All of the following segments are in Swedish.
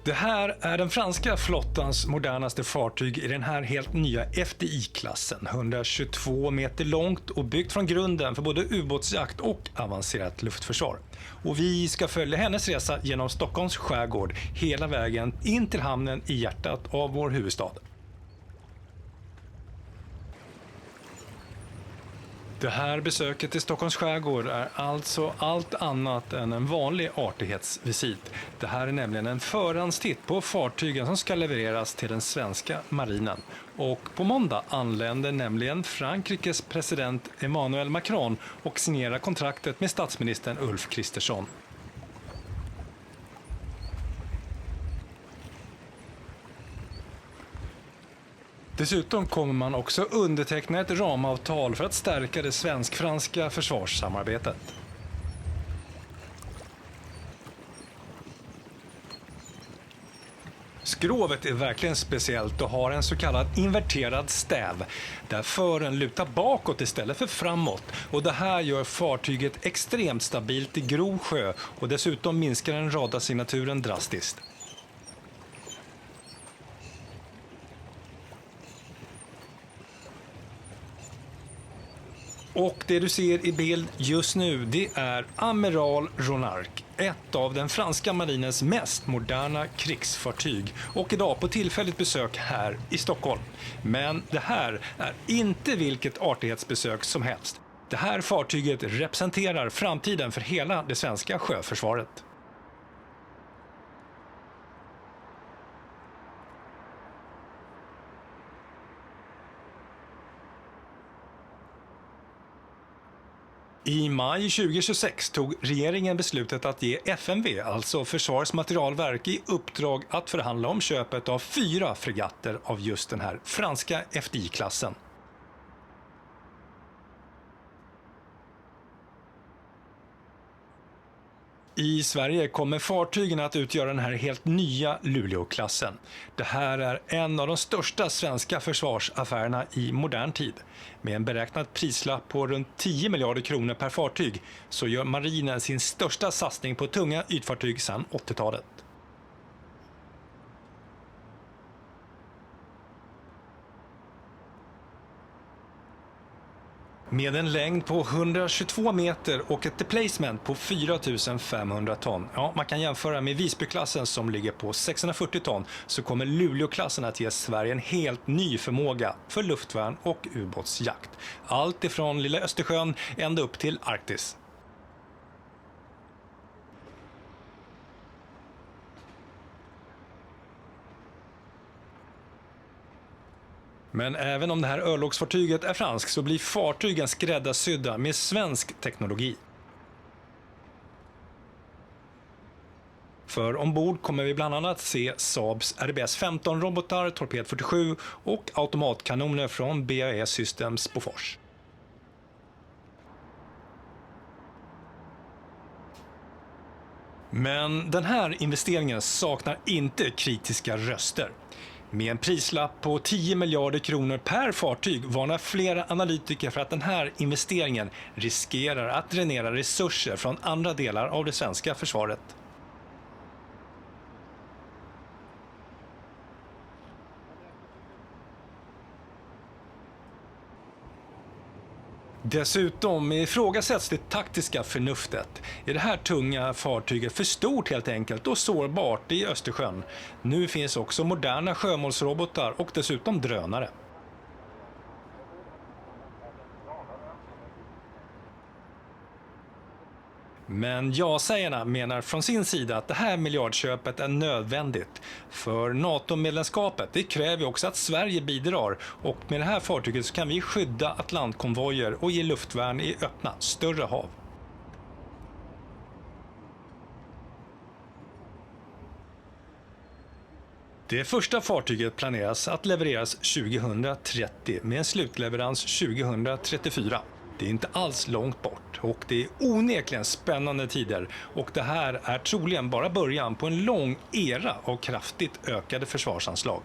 Det här är den franska flottans modernaste fartyg i den här helt nya FDI-klassen. 122 meter långt och byggt från grunden för både ubåtsjakt och avancerat luftförsvar. Och vi ska följa hennes resa genom Stockholms skärgård hela vägen in till hamnen i hjärtat av vår huvudstad. Det här besöket i Stockholms skärgård är alltså allt annat än en vanlig artighetsvisit. Det här är nämligen en förhandstitt på fartygen som ska levereras till den svenska marinen. Och på måndag anländer nämligen Frankrikes president Emmanuel Macron och signerar kontraktet med statsministern Ulf Kristersson. Dessutom kommer man också underteckna ett ramavtal för att stärka det svensk-franska försvarssamarbetet. Skrovet är verkligen speciellt och har en så kallad inverterad stäv, där fören lutar bakåt istället för framåt. Och det här gör fartyget extremt stabilt i grov sjö och dessutom minskar den radarsignaturen drastiskt. Och det du ser i bild just nu, det är Amiral Ronarc, ett av den franska marinens mest moderna krigsfartyg och idag på tillfälligt besök här i Stockholm. Men det här är inte vilket artighetsbesök som helst. Det här fartyget representerar framtiden för hela det svenska sjöförsvaret. I maj 2026 tog regeringen beslutet att ge FMV, alltså Försvarets materialverk, i uppdrag att förhandla om köpet av 4 fregatter av just den här franska FDI-klassen. I Sverige kommer fartygen att utgöra den här helt nya Luleå-klassen. Det här är en av de största svenska försvarsaffärerna i modern tid. Med en beräknad prislapp på runt 10 miljarder kronor per fartyg så gör marinen sin största satsning på tunga ytfartyg sedan 80-talet. Med en längd på 122 meter och ett displacement på 4500 ton. Ja, man kan jämföra med Visbyklassen som ligger på 640 ton, så kommer Luleåklassen att ge Sverige en helt ny förmåga för luftvärn och ubåtsjakt. Allt ifrån lilla Östersjön ända upp till Arktis. Men även om det här örlogsfartyget är franskt så blir fartygen skräddarsydda med svensk teknologi. För ombord kommer vi bland annat se Saabs RBS-15-robotar, Torped 47 och automatkanoner från BAE Systems Bofors. Men den här investeringen saknar inte kritiska röster. Med en prislapp på 10 miljarder kronor per fartyg varnar flera analytiker för att den här investeringen riskerar att dränera resurser från andra delar av det svenska försvaret. Dessutom ifrågasätts det taktiska förnuftet. Är det här tunga fartyget för stort helt enkelt och sårbart i Östersjön? Nu finns också moderna sjömålsrobotar och dessutom drönare. Men ja-sägarna menar från sin sida att det här miljardköpet är nödvändigt. För NATO-medlemskapet, det kräver också att Sverige bidrar, och med det här fartyget så kan vi skydda atlantkonvojer och ge luftvärn i öppna, större hav. Det första fartyget planeras att levereras 2030 med en slutleverans 2034. Det är inte alls långt bort och det är onekligen spännande tider, och det här är troligen bara början på en lång era av kraftigt ökade försvarsanslag.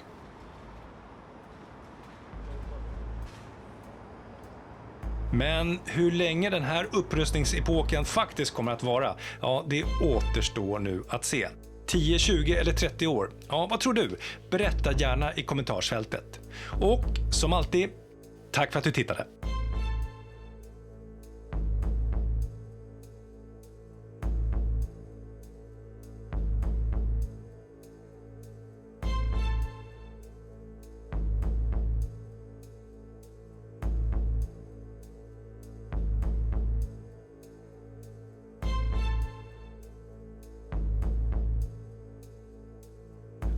Men hur länge den här upprustningsepoken faktiskt kommer att vara, ja, det återstår nu att se. 10, 20 eller 30 år? Ja, vad tror du? Berätta gärna i kommentarsfältet. Och som alltid, tack för att du tittade.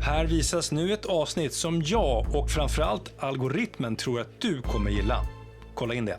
Här visas nu ett avsnitt som jag och framförallt algoritmen tror att du kommer gilla. Kolla in det.